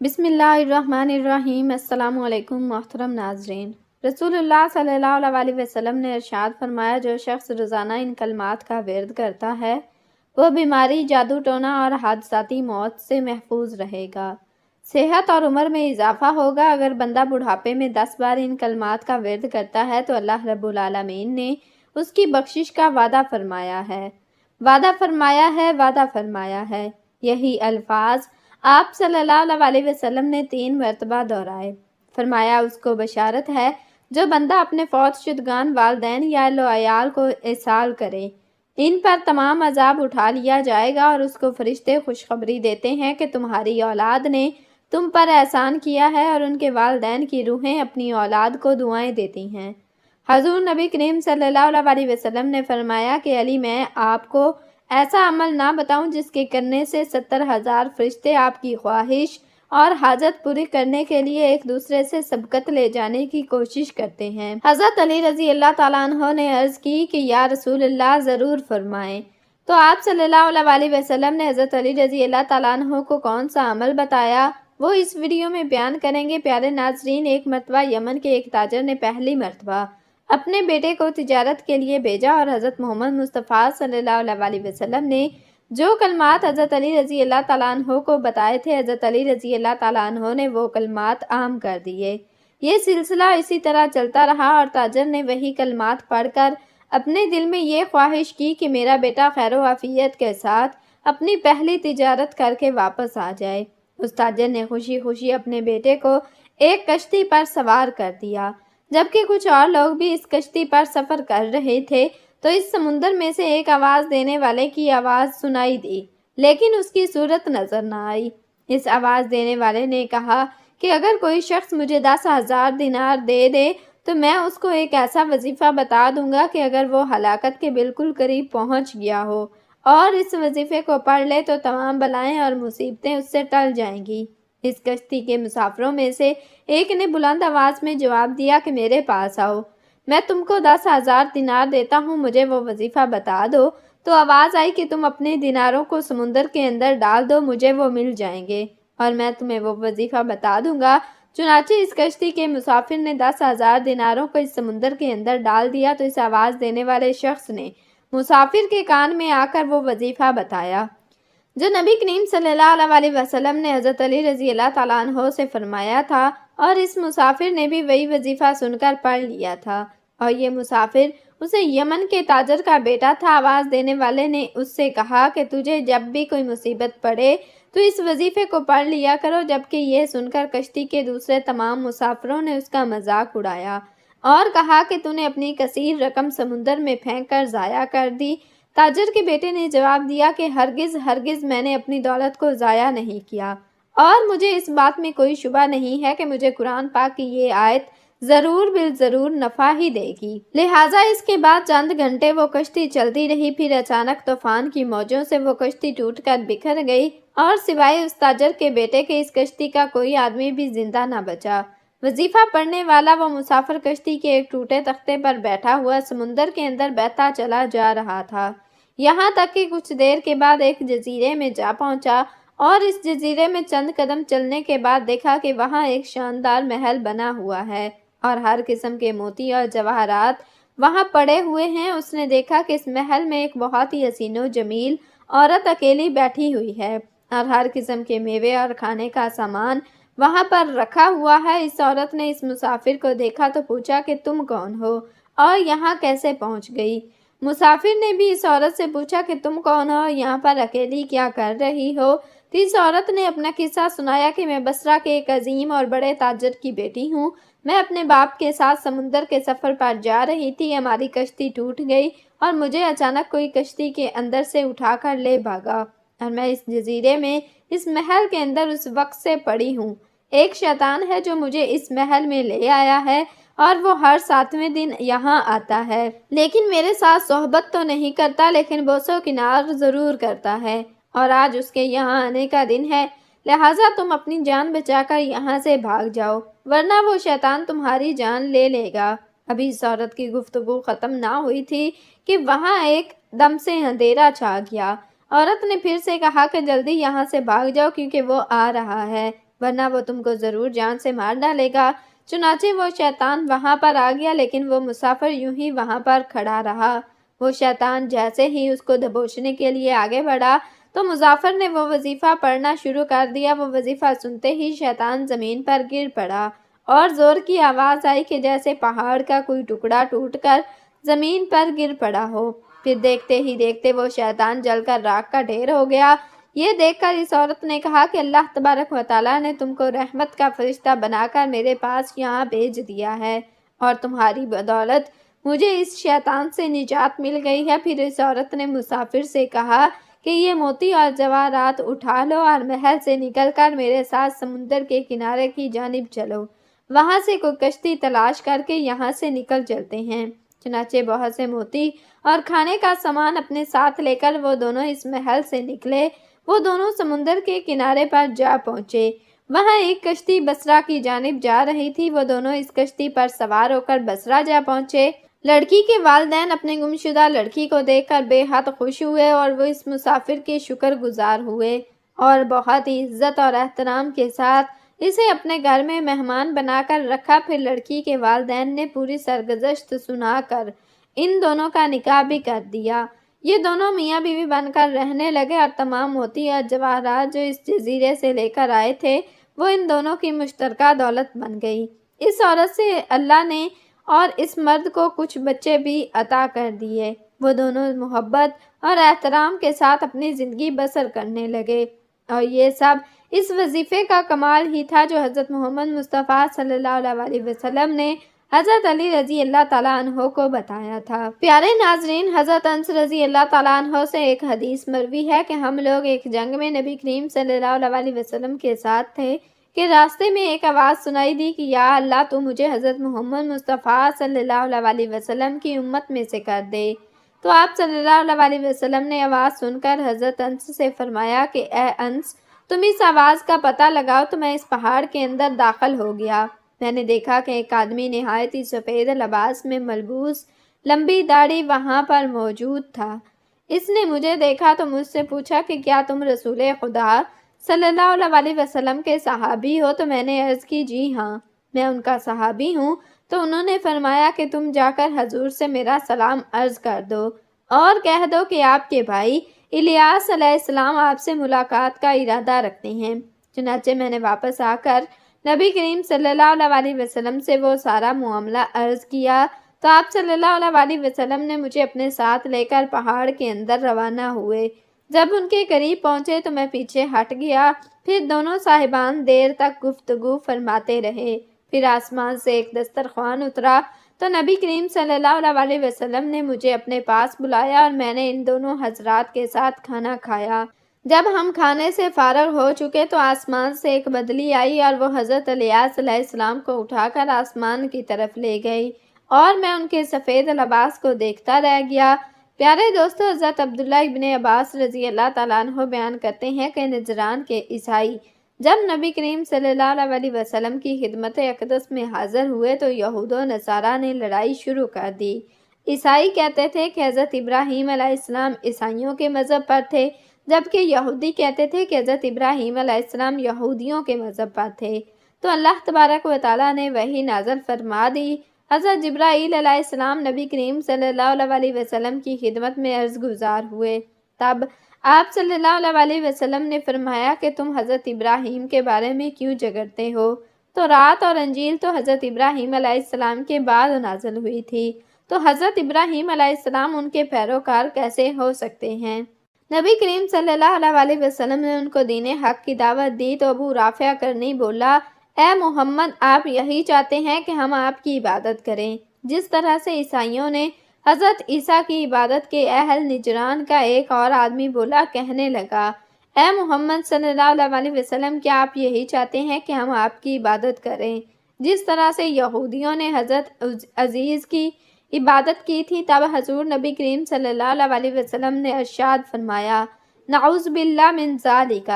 بسم اللہ الرحمن الرحیم۔ السلام علیکم محترم ناظرین۔ رسول اللہ صلی اللہ علیہ وسلم نے ارشاد فرمایا، جو شخص روزانہ ان کلمات کا ورد کرتا ہے وہ بیماری، جادو ٹونا اور حادثاتی موت سے محفوظ رہے گا۔ صحت اور عمر میں اضافہ ہوگا۔ اگر بندہ بڑھاپے میں 10 بار ان کلمات کا ورد کرتا ہے تو اللہ رب العالمین نے اس کی بخشش کا وعدہ فرمایا ہے۔ وعدہ فرمایا ہے۔ یہی الفاظ آپ صلی اللہ علیہ وسلم نے 3 مرتبہ دہرائے۔ فرمایا، اس کو بشارت ہے جو بندہ اپنے فوت شدگان والدین یا اہل و عیال کو ایصال کرے، ان پر تمام عذاب اٹھا لیا جائے گا، اور اس کو فرشتے خوشخبری دیتے ہیں کہ تمہاری اولاد نے تم پر احسان کیا ہے، اور ان کے والدین کی روحیں اپنی اولاد کو دعائیں دیتی ہیں۔ حضور نبی کریم صلی اللہ علیہ وسلم نے فرمایا کہ علی، میں آپ کو ایسا عمل نہ بتاؤں جس کے کرنے سے 70,000 فرشتے آپ کی خواہش اور حاجت پوری کرنے کے لیے ایک دوسرے سے سبقت لے جانے کی کوشش کرتے ہیں۔ حضرت علی رضی اللہ تعالیٰ عنہ نے عرض کی کہ یا رسول اللہ، ضرور فرمائیں۔ تو آپ صلی اللہ علیہ وسلم نے حضرت علی رضی اللہ تعالیٰ عنہ کو کون سا عمل بتایا، وہ اس ویڈیو میں بیان کریں گے۔ پیارے ناظرین، ایک مرتبہ یمن کے ایک تاجر نے پہلی مرتبہ اپنے بیٹے کو تجارت کے لیے بھیجا، اور حضرت محمد مصطفیٰ صلی اللہ علیہ وسلم نے جو کلمات حضرت علی رضی اللہ تعالیٰ عنہ کو بتائے تھے، حضرت علی رضی اللہ تعالیٰ عنہ نے وہ کلمات عام کر دیے۔ یہ سلسلہ اسی طرح چلتا رہا، اور تاجر نے وہی کلمات پڑھ کر اپنے دل میں یہ خواہش کی کہ میرا بیٹا خیر و عافیت کے ساتھ اپنی پہلی تجارت کر کے واپس آ جائے۔ اس تاجر نے خوشی خوشی اپنے بیٹے کو ایک کشتی پر سوار کر دیا، جبکہ کچھ اور لوگ بھی اس کشتی پر سفر کر رہے تھے، تو اس سمندر میں سے ایک آواز دینے والے کی آواز سنائی دی، لیکن اس کی صورت نظر نہ آئی۔ اس آواز دینے والے نے کہا کہ اگر کوئی شخص مجھے 10,000 دینار دے دے تو میں اس کو ایک ایسا وظیفہ بتا دوں گا کہ اگر وہ ہلاکت کے بالکل قریب پہنچ گیا ہو اور اس وظیفے کو پڑھ لے تو تمام بلائیں اور مصیبتیں اس سے ٹل جائیں گی۔ اس کشتی کے مسافروں میں سے ایک نے بلند آواز میں جواب دیا کہ میرے پاس آؤ، میں تم کو 10,000 دینار دیتا ہوں، مجھے وہ وظیفہ بتا دو۔ تو آواز آئی کہ تم اپنے دیناروں کو سمندر کے اندر ڈال دو، مجھے وہ مل جائیں گے اور میں تمہیں وہ وظیفہ بتا دوں گا۔ چنانچہ اس کشتی کے مسافر نے 10,000 دیناروں کو اس سمندر کے اندر ڈال دیا، تو اس آواز دینے والے شخص نے مسافر کے کان میں آ کر وہ وظیفہ بتایا جو نبی کریم صلی اللہ علیہ وسلم نے حضرت علی رضی اللہ تعالیٰ عنہ سے فرمایا تھا، اور اس مسافر نے بھی وہی وظیفہ سن کر پڑھ لیا تھا، اور یہ مسافر اسے یمن کے تاجر کا بیٹا تھا۔ آواز دینے والے نے اس سے کہا کہ تجھے جب بھی کوئی مصیبت پڑے تو اس وظیفے کو پڑھ لیا کرو، جبکہ یہ سن کر کشتی کے دوسرے تمام مسافروں نے اس کا مذاق اڑایا اور کہا کہ تو نے اپنی کثیر رقم سمندر میں پھینک کر ضائع کر دی۔ تاجر کے بیٹے نے جواب دیا کہ ہرگز میں نے اپنی دولت کو ضائع نہیں کیا، اور مجھے اس بات میں کوئی شبہ نہیں ہے کہ مجھے قرآن پاک کی یہ آیت ضرور بالضرور نفع ہی دے گی۔ لہٰذا اس کے بعد چند گھنٹے وہ کشتی چلتی رہی، پھر اچانک طوفان کی موجوں سے وہ کشتی ٹوٹ کر بکھر گئی، اور سوائے اس تاجر کے بیٹے کے اس کشتی کا کوئی آدمی بھی زندہ نہ بچا۔ وظیفہ پڑھنے والا وہ مسافر کشتی کے ایک ٹوٹے تختے پر بیٹھا ہوا سمندر کے اندر بہتا چلا جا رہا تھا، یہاں تک کہ کچھ دیر کے بعد ایک جزیرے میں جا پہنچا، اور اس جزیرے میں چند قدم چلنے کے بعد دیکھا کہ وہاں ایک شاندار محل بنا ہوا ہے، اور ہر قسم کے موتی اور جواہرات وہاں پڑے ہوئے ہیں۔ اس نے دیکھا کہ اس محل میں ایک بہت ہی حسین و جمیل عورت اکیلی بیٹھی ہوئی ہے، اور ہر قسم کے میوے اور کھانے کا سامان وہاں پر رکھا ہوا ہے۔ اس عورت نے اس مسافر کو دیکھا تو پوچھا کہ تم کون ہو اور یہاں کیسے پہنچ گئی؟ مسافر نے بھی اس عورت سے پوچھا کہ تم کون ہو، یہاں پر اکیلی کیا کر رہی ہو؟ تو اس عورت نے اپنا قصہ سنایا کہ میں بصرہ کے ایک عظیم اور بڑے تاجر کی بیٹی ہوں، میں اپنے باپ کے ساتھ سمندر کے سفر پر جا رہی تھی، ہماری کشتی ٹوٹ گئی اور مجھے اچانک کوئی کشتی کے اندر سے اٹھا کر لے بھاگا، اور میں اس جزیرے میں اس محل کے اندر اس وقت سے پڑی ہوں۔ ایک شیطان ہے جو مجھے اس محل میں لے آیا ہے، اور وہ ہر 7ویں دن یہاں آتا ہے، لیکن میرے ساتھ صحبت تو نہیں کرتا، لیکن بوس و کنار ضرور کرتا ہے، اور آج اس کے یہاں آنے کا دن ہے، لہٰذا تم اپنی جان بچا کر یہاں سے بھاگ جاؤ، ورنہ وہ شیطان تمہاری جان لے لے گا۔ ابھی اس عورت کی گفتگو ختم نہ ہوئی تھی کہ وہاں ایک دم سے اندھیرا چھا گیا۔ عورت نے پھر سے کہا کہ جلدی یہاں سے بھاگ جاؤ کیونکہ وہ آ رہا ہے۔ ورنہ وہ تم کو ضرور جان سے مار ڈالے گا۔ چنانچہ وہ شیطان وہاں پر آ گیا، لیکن وہ مسافر یوں ہی وہاں پر کھڑا رہا۔ وہ شیطان جیسے ہی اس کو دبوچنے کے لیے آگے بڑھا تو مسافر نے وہ وظیفہ پڑھنا شروع کر دیا۔ وہ وظیفہ سنتے ہی شیطان زمین پر گر پڑا اور زور کی آواز آئی کہ جیسے پہاڑ کا کوئی ٹکڑا ٹوٹ کر زمین پر گر پڑا ہو۔ پھر دیکھتے ہی دیکھتے وہ شیطان جل کر راکھ کا ڈھیر ہو گیا۔ یہ دیکھ کر اس عورت نے کہا کہ اللہ تبارک و تعالیٰ نے تم کو رحمت کا فرشتہ بنا کر میرے پاس یہاں بھیج دیا ہے اور تمہاری بدولت مجھے اس شیطان سے نجات مل گئی ہے۔ پھر اس عورت نے مسافر سے کہا کہ یہ موتی اور جواہرات اٹھا لو اور محل سے نکل کر میرے ساتھ سمندر کے کنارے کی جانب چلو، وہاں سے کوئی کشتی تلاش کر کے یہاں سے نکل چلتے ہیں۔ چنانچہ بہت سے موتی اور کھانے کا سامان اپنے ساتھ لے کر وہ دونوں اس محل سے نکلے۔ وہ دونوں سمندر کے کنارے پر جا پہنچے۔ وہاں ایک کشتی بصرہ کی جانب جا رہی تھی۔ وہ دونوں اس کشتی پر سوار ہو کر بصرہ جا پہنچے۔ لڑکی کے والدین اپنے گمشدہ لڑکی کو دیکھ کر بے حد خوش ہوئے اور وہ اس مسافر کے شکر گزار ہوئے اور بہت ہی عزت اور احترام کے ساتھ اسے اپنے گھر میں مہمان بنا کر رکھا۔ پھر لڑکی کے والدین نے پوری سرگزشت سنا کر ان دونوں کا نکاح بھی کر دیا۔ یہ دونوں میاں بیوی بن کر رہنے لگے اور تمام موتی اور جواہرات جو اس جزیرے سے لے کر آئے تھے وہ ان دونوں کی مشترکہ دولت بن گئی۔ اس عورت سے اللہ نے اور اس مرد کو کچھ بچے بھی عطا کر دیے۔ وہ دونوں محبت اور احترام کے ساتھ اپنی زندگی بسر کرنے لگے، اور یہ سب اس وظیفے کا کمال ہی تھا جو حضرت محمد مصطفیٰ صلی اللہ علیہ وسلم نے حضرت علی رضی اللہ تعالیٰ عنہ کو بتایا تھا۔ پیارے ناظرین، حضرت انس رضی اللہ تعالیٰ عنہ سے ایک حدیث مروی ہے کہ ہم لوگ ایک جنگ میں نبی کریم صلی اللہ علیہ وسلم کے ساتھ تھے کہ راستے میں ایک آواز سنائی دی کہ یا اللہ تو مجھے حضرت محمد مصطفیٰ صلی اللہ علیہ وسلم کی امت میں سے کر دے۔ تو آپ صلی اللہ علیہ وسلم نے آواز سن کر حضرت انس سے فرمایا کہ اے انس، تم اس آواز کا پتہ لگاؤ۔ تو میں اس پہاڑ کے اندر داخل ہو گیا۔ میں نے دیکھا کہ ایک آدمی نہایت ہی سفید لباس میں ملبوس، لمبی داڑھی وہاں پر موجود تھا۔ اس نے مجھے دیکھا تو مجھ سے پوچھا کہ کیا تم رسول خدا صلی اللہ علیہ وسلم کے صحابی ہو؟ تو میں نے عرض کی جی ہاں، میں ان کا صحابی ہوں۔ تو انہوں نے فرمایا کہ تم جا کر حضور سے میرا سلام عرض کر دو اور کہہ دو کہ آپ کے بھائی الیاس علیہ السلام آپ سے ملاقات کا ارادہ رکھتے ہیں۔ چنانچہ میں نے واپس آ کر نبی کریم صلی اللہ علیہ وسلم سے وہ سارا معاملہ عرض کیا تو آپ صلی اللہ علیہ وسلم نے مجھے اپنے ساتھ لے کر پہاڑ کے اندر روانہ ہوئے۔ جب ان کے قریب پہنچے تو میں پیچھے ہٹ گیا۔ پھر دونوں صاحبان دیر تک گفتگو فرماتے رہے۔ پھر آسمان سے ایک دسترخوان اترا تو نبی کریم صلی اللہ علیہ وسلم نے مجھے اپنے پاس بلایا اور میں نے ان دونوں حضرات کے ساتھ کھانا کھایا۔ جب ہم کھانے سے فارغ ہو چکے تو آسمان سے ایک بدلی آئی اور وہ حضرت الیاس علیہ السلام کو اٹھا کر آسمان کی طرف لے گئی اور میں ان کے سفید لباس کو دیکھتا رہ گیا۔ پیارے دوستو، حضرت عبداللہ ابن عباس رضی اللہ تعالیٰ عنہ بیان کرتے ہیں کہ نجران کے عیسائی جب نبی کریم صلی اللہ علیہ وسلم کی خدمت اقدس میں حاضر ہوئے تو یہود و نصارہ نے لڑائی شروع کر دی۔ عیسائی کہتے تھے کہ حضرت ابراہیم علیہ السلام عیسائیوں کے مذہب پر تھے، جبکہ یہودی کہتے تھے کہ حضرت ابراہیم علیہ السلام یہودیوں کے مذہب پر تھے۔ تو اللہ تبارک و تعالیٰ نے وحی نازل فرما دی۔ حضرت جبرائیل علیہ السلام نبی کریم صلی اللہ علیہ وسلم کی خدمت میں عرض گزار ہوئے۔ تب آپ صلی اللہ علیہ وسلم نے فرمایا کہ تم حضرت ابراہیم کے بارے میں کیوں جھگڑتے ہو؟ تورات اور انجیل تو حضرت ابراہیم علیہ السلام کے بعد نازل ہوئی تھی، تو حضرت ابراہیم علیہ السلام ان کے پیروکار کیسے ہو سکتے ہیں؟ نبی کریم صلی اللہ علیہ وسلم نے ان کو دین حق کی دعوت دی تو ابو رافع کرنی بولا، اے محمد، آپ یہی چاہتے ہیں کہ ہم آپ کی عبادت کریں جس طرح سے عیسائیوں نے حضرت عیسیٰ کی عبادت کے اہل نجران کا ایک اور آدمی بولا، کہنے لگا، اے محمد صلی اللہ علیہ وسلم، کیا آپ یہی چاہتے ہیں کہ ہم آپ کی عبادت کریں جس طرح سے یہودیوں نے حضرت عزیز کی عبادت کی تھی؟ تب حضور نبی کریم صلی اللہ علیہ وسلم نے ارشاد فرمایا، نعوذ باللہ من ذالک،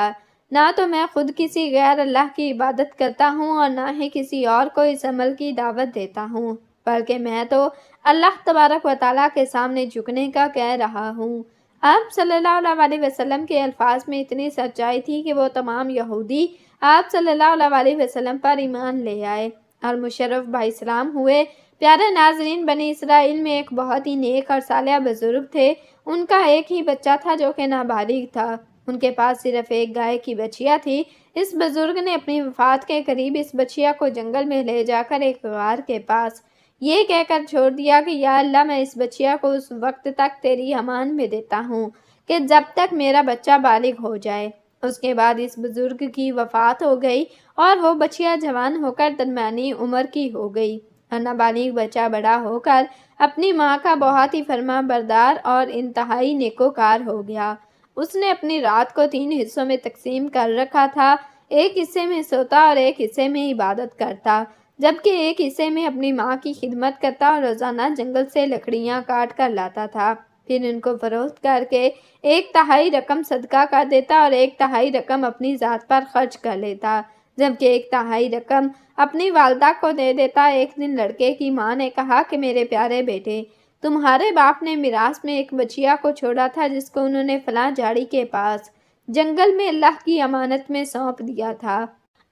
نہ تو میں خود کسی غیر اللہ کی عبادت کرتا ہوں اور نہ ہی کسی اور کو اس عمل کی دعوت دیتا ہوں، بلکہ میں تو اللہ تبارک و تعالیٰ کے سامنے جھکنے کا کہہ رہا ہوں۔ آپ صلی اللہ علیہ وسلم کے الفاظ میں اتنی سچائی تھی کہ وہ تمام یہودی آپ صلی اللہ علیہ وسلم پر ایمان لے آئے اور مشرف باسلام ہوئے۔ پیارے ناظرین، بنی اسرائیل میں ایک بہت ہی نیک اور صالح بزرگ تھے۔ ان کا ایک ہی بچہ تھا جو کہ نابالغ تھا۔ ان کے پاس صرف ایک گائے کی بچیا تھی۔ اس بزرگ نے اپنی وفات کے قریب اس بچیا کو جنگل میں لے جا کر ایک غار کے پاس یہ کہہ کر چھوڑ دیا کہ یا اللہ، میں اس بچیا کو اس وقت تک تیری امان میں دیتا ہوں کہ جب تک میرا بچہ بالغ ہو جائے۔ اس کے بعد اس بزرگ کی وفات ہو گئی اور وہ بچیا جوان ہو کر درمیانی عمر کی ہو گئی اور نابالغ بچہ بڑا ہو کر اپنی ماں کا بہت ہی فرما بردار اور انتہائی نیکوکار ہو گیا۔ اس نے اپنی رات کو 3 حصوں میں تقسیم کر رکھا تھا۔ ایک حصے میں سوتا اور ایک حصے میں عبادت کرتا، جبکہ ایک حصے میں اپنی ماں کی خدمت کرتا اور روزانہ جنگل سے لکڑیاں کاٹ کر لاتا تھا۔ پھر ان کو فروخت کر کے 1/3 رقم صدقہ کر دیتا اور 1/3 رقم اپنی ذات پر خرچ کر لیتا، جبکہ 1/3 رقم اپنی والدہ کو دے دیتا۔ ایک دن لڑکے کی ماں نے کہا کہ میرے پیارے بیٹے، تمہارے باپ نے میراث میں ایک بچیا کو چھوڑا تھا جس کو انہوں نے فلاں جھاڑی کے پاس جنگل میں اللہ کی امانت میں سونپ دیا تھا۔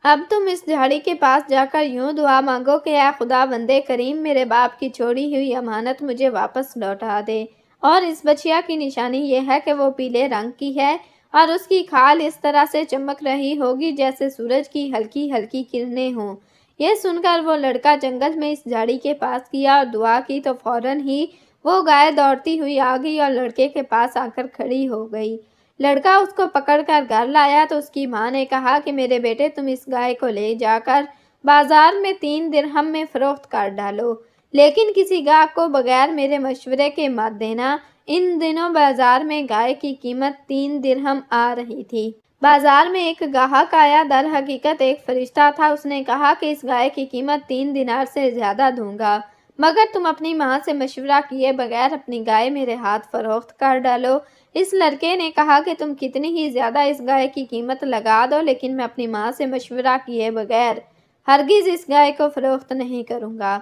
اب تم اس جھاڑی کے پاس جا کر یوں دعا مانگو کہ اے خدا بندے کریم، میرے باپ کی چھوڑی ہوئی امانت مجھے واپس لوٹا دے۔ اور اس بچیا کی نشانی یہ ہے کہ وہ پیلے رنگ کی ہے اور اس کی کھال اس طرح سے چمک رہی ہوگی جیسے سورج کی ہلکی ہلکی کرنیں ہوں۔ یہ سن کر وہ لڑکا جنگل میں اس جھاڑی کے پاس گیا اور دعا کی تو فوراً ہی وہ گائے دوڑتی ہوئی آ گئی اور لڑکے کے پاس آ کر کھڑی ہو گئی۔ لڑکا اس کو پکڑ کر گھر لایا تو اس کی ماں نے کہا کہ میرے بیٹے، تم اس گائے کو لے جا کر بازار میں 3 درہم میں فروخت کر ڈالو، لیکن کسی گاہک کو بغیر میرے مشورے کے مت دینا۔ ان دنوں بازار میں گائے کی قیمت 3 درہم آ رہی تھی۔ بازار میں ایک گاہک آیا، در حقیقت ایک فرشتہ تھا۔ اس نے کہا کہ اس گائے کی قیمت 3 دینار سے زیادہ دوں گا مگر تم اپنی ماں سے مشورہ کیے بغیر اپنی گائے میرے ہاتھ فروخت کر ڈالو۔ اس لڑکے نے کہا کہ تم کتنی ہی زیادہ اس گائے کی قیمت لگا دو، لیکن میں اپنی ماں سے مشورہ کیے بغیر ہرگز اس گائے کو فروخت نہیں کروں گا۔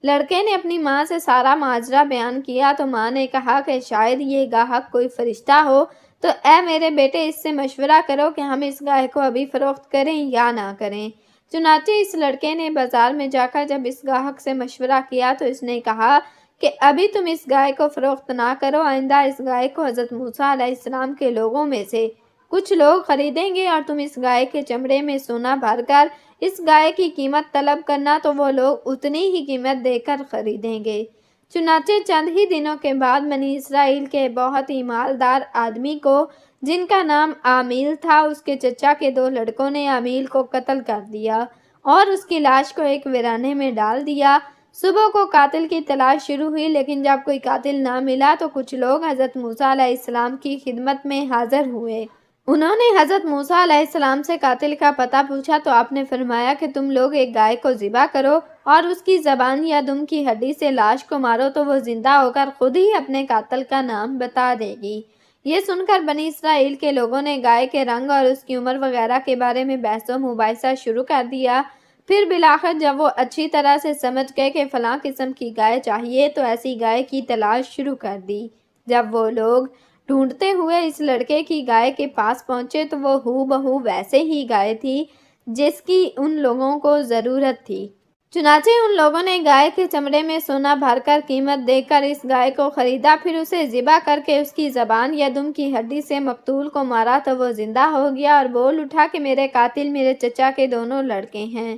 لڑکے نے اپنی ماں سے سارا ماجرا بیان کیا تو ماں نے کہا کہ شاید یہ گاہک کوئی فرشتہ ہو، تو اے میرے بیٹے، اس سے مشورہ کرو کہ ہم اس گائے کو ابھی فروخت کریں یا نہ کریں۔ چنانچہ اس لڑکے نے بازار میں جا کر جب اس گاہک سے مشورہ کیا تو اس نے کہا کہ ابھی تم اس گائے کو فروخت نہ کرو، آئندہ اس گائے کو حضرت موسیٰ علیہ السلام کے لوگوں میں سے کچھ لوگ خریدیں گے اور تم اس گائے کے چمڑے میں سونا بھر کر اس گائے کی قیمت طلب کرنا تو وہ لوگ اتنی ہی قیمت دے کر خریدیں گے۔ چنانچہ چند ہی دنوں کے بعد بنی اسرائیل کے بہت ہی مالدار آدمی کو، جن کا نام عامیل تھا، اس کے چچا کے 2 لڑکوں نے عامیل کو قتل کر دیا اور اس کی لاش کو ایک ویرانے میں ڈال دیا۔ صبح کو قاتل کی تلاش شروع ہوئی، لیکن جب کوئی قاتل نہ ملا تو کچھ لوگ حضرت موسیٰ علیہ السلام کی خدمت میں حاضر ہوئے۔ انہوں نے حضرت موسیٰ علیہ السلام سے قاتل کا پتہ پوچھا تو آپ نے فرمایا کہ تم لوگ ایک گائے کو ذبح کرو اور اس کی زبان یا دم کی ہڈی سے لاش کو مارو تو وہ زندہ ہو کر خود ہی اپنے قاتل کا نام بتا دے گی۔ یہ سن کر بنی اسرائیل کے لوگوں نے گائے کے رنگ اور اس کی عمر وغیرہ کے بارے میں بحث و مباحثہ شروع کر دیا۔ پھر بالآخر جب وہ اچھی طرح سے سمجھ گئے کہ فلاں قسم کی گائے چاہیے تو ایسی گائے کی تلاش شروع کر دی۔ جب وہ لوگ ڈھونڈتے ہوئے اس لڑکے کی گائے کے پاس پہنچے تو وہ ہو بہو ویسے ہی گائے تھی جس کی ان لوگوں کو ضرورت تھی۔ چنانچہ ان لوگوں نے گائے کے چمڑے میں سونا بھر کر قیمت دے کر اس گائے کو خریدا، پھر اسے ذبح کر کے اس کی زبان یا دم کی ہڈی سے مقتول کو مارا تو وہ زندہ ہو گیا اور بول اٹھا کہ میرے قاتل میرے چچا کے 2 لڑکے ہیں،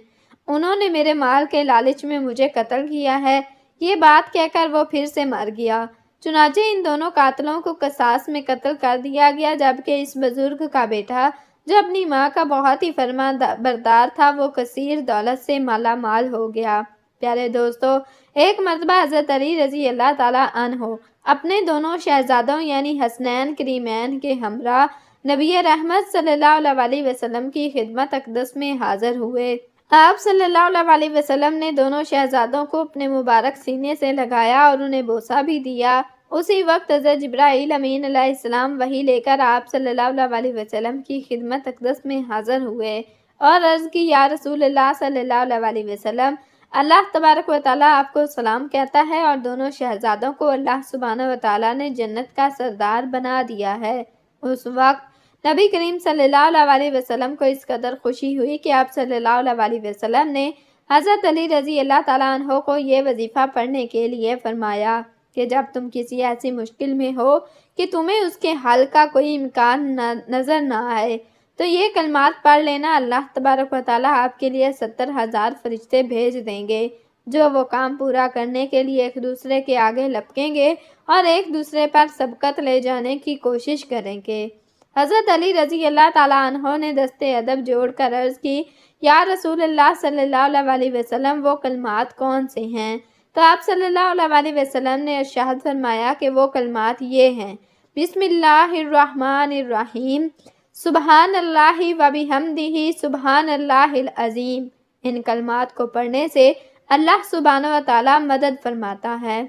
انہوں نے میرے مال کے لالچ میں مجھے قتل کیا ہے۔ یہ بات کہہ کر وہ پھر سے مر گیا۔ چنانچہ ان دونوں قاتلوں کو قصاص میں قتل کر دیا گیا، جبکہ اس بزرگ کا بیٹا جو اپنی ماں کا بہت ہی فرما بردار تھا وہ کثیر دولت سے مالا مال ہو گیا۔ پیارے دوستو، ایک مرتبہ حضرت علی رضی اللہ تعالیٰ عنہ اپنے دونوں شہزادوں یعنی حسنین کریمین کے ہمراہ نبی رحمت صلی اللہ علیہ وسلم کی خدمت اقدس میں حاضر ہوئے۔ آپ صلی اللہ علیہ وسلم نے دونوں شہزادوں کو اپنے مبارک سینے سے لگایا اور انہیں بوسہ بھی دیا۔ اسی وقت حضرت جبرائیل امین علیہ السلام وحی لے کر آپ صلی اللہ علیہ وسلم کی خدمت اقدس میں حاضر ہوئے اور عرض کی، یا رسول اللہ صلی اللہ علیہ وسلم، اللہ تبارک و تعالیٰ آپ کو سلام کہتا ہے اور دونوں شہزادوں کو اللہ سبحانہ و تعالیٰ نے جنت کا سردار بنا دیا ہے۔ اس وقت نبی کریم صلی اللہ علیہ وسلم کو اس قدر خوشی ہوئی کہ آپ صلی اللہ علیہ وسلم نے حضرت علی رضی اللہ تعالیٰ عنہ کو یہ وظیفہ پڑھنے کے لیے فرمایا کہ جب تم کسی ایسی مشکل میں ہو کہ تمہیں اس کے حل کا کوئی امکان نظر نہ آئے تو یہ کلمات پڑھ لینا، اللہ تبارک و تعالیٰ آپ کے لیے 70,000 فرشتے بھیج دیں گے جو وہ کام پورا کرنے کے لیے ایک دوسرے کے آگے لپکیں گے اور ایک دوسرے پر سبقت لے جانے کی کوشش کریں گے۔ حضرت علی رضی اللہ تعالیٰ عنہ نے دستے ادب جوڑ کر عرض کی، یا رسول اللہ صلی اللہ علیہ وسلم وہ کلمات کون سے ہیں؟ تو آپ صلی اللہ علیہ وسلم نے ارشاد فرمایا کہ وہ کلمات یہ ہیں: بسم اللہ الرحمن الرحیم، سبحان اللہ و بحمدہ سبحان اللہ العظیم۔ ان کلمات کو پڑھنے سے اللہ سبحانہ و تعالیٰ مدد فرماتا ہے۔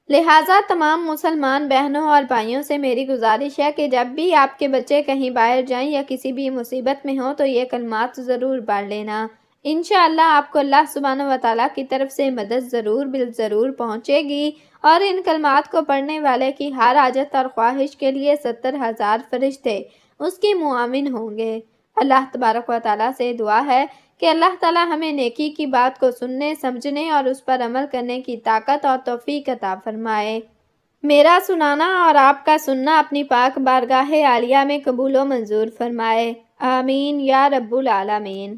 لہٰذا تمام مسلمان بہنوں اور بھائیوں سے میری گزارش ہے کہ جب بھی آپ کے بچے کہیں باہر جائیں یا کسی بھی مصیبت میں ہوں تو یہ کلمات ضرور پڑھ لینا۔ انشاءاللہ آپ کو اللہ سبحانہ و تعالیٰ کی طرف سے مدد ضرور پہنچے گی اور ان کلمات کو پڑھنے والے کی ہر حاجت اور خواہش کے لیے 70,000 فرشتے اس کے معاون ہوں گے۔ اللہ تبارک و تعالیٰ سے دعا ہے کہ اللہ تعالیٰ ہمیں نیکی کی بات کو سننے، سمجھنے اور اس پر عمل کرنے کی طاقت اور توفیق عطا فرمائے۔ میرا سنانا اور آپ کا سننا اپنی پاک بارگاہ عالیہ میں قبول و منظور فرمائے۔ آمین یا رب العالمین۔